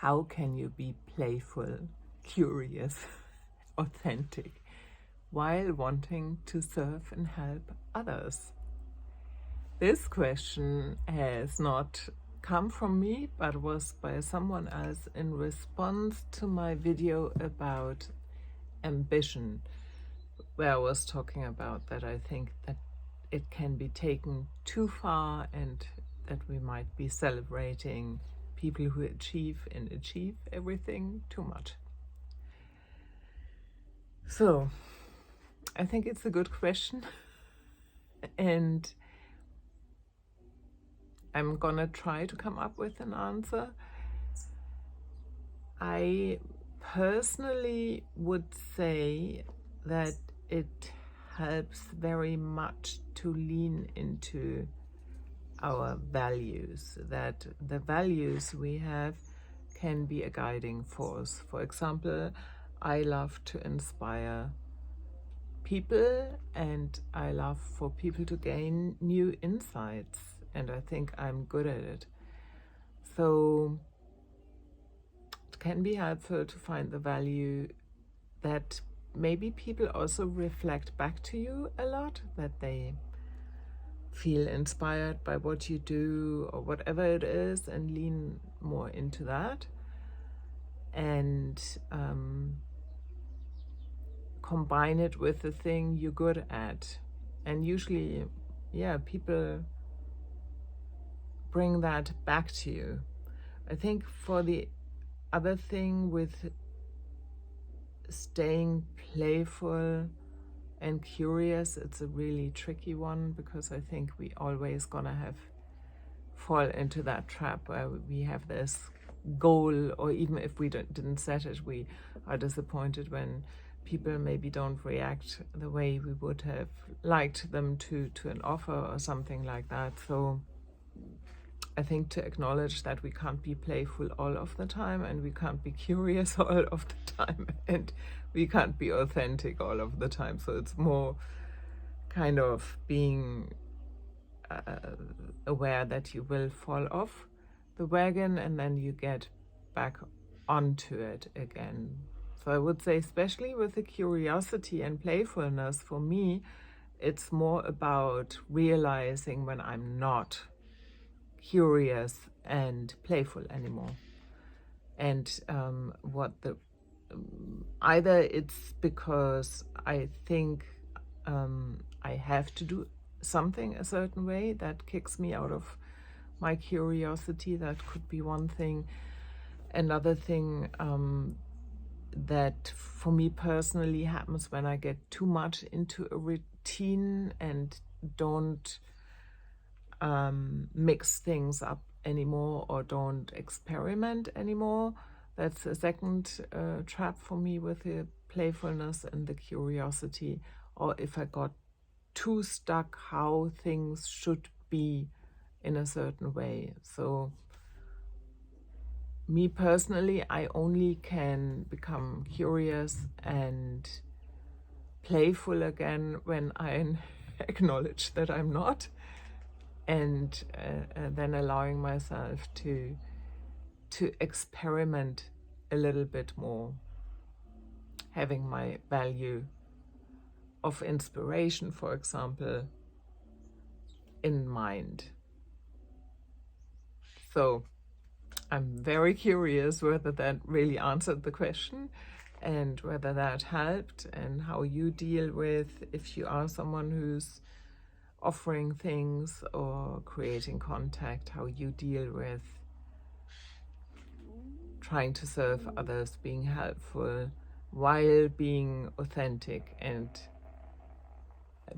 How can you be playful, curious, authentic, while wanting to serve and help others? This question has not come from me, but was by someone else in response to my video about ambition, where I was talking about that I think that it can be taken too far and that we might be celebrating people who achieve everything too much. So I think it's a good question, and I'm gonna try to come up with an answer. I personally would say that it helps very much to lean into our values, that the values we have can be a guiding force. For example, I love to inspire people and I love for people to gain new insights, and I think I'm good at it. So it can be helpful to find the value that maybe people also reflect back to you a lot, that they feel inspired by what you do or whatever it is, and lean more into that, and combine it with the thing you're good at. And usually, yeah, people bring that back to you. I think for the other thing with staying playful and curious, it's a really tricky one, because I think we always gonna fall into that trap where we have this goal, or even if we didn't set it, we are disappointed when people maybe don't react the way we would have liked them to an offer or something like that. So I think to acknowledge that we can't be playful all of the time, and we can't be curious all of the time, and we can't be authentic all of the time. So it's more kind of being aware that you will fall off the wagon and then you get back onto it again. So I would say, especially with the curiosity and playfulness, for me, it's more about realizing when I'm not curious and playful anymore. And either it's because I think I have to do something a certain way that kicks me out of my curiosity. That could be one thing. Another thing that for me personally happens when I get too much into a routine and don't mix things up anymore or don't experiment anymore. That's a second trap for me with the playfulness and the curiosity. Or if I got too stuck how things should be in a certain way. So me personally, I only can become curious and playful again when I acknowledge that I'm not, and then allowing myself to experiment a little bit more, having my value of inspiration, for example, in mind. So I'm very curious whether that really answered the question and whether that helped, and how you deal with, if you are someone who's offering things or creating contact, how you deal with trying to serve others, being helpful while being authentic and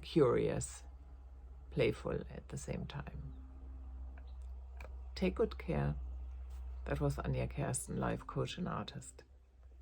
curious, playful at the same time. Take good care. That was Anja Kersten, life coach and artist.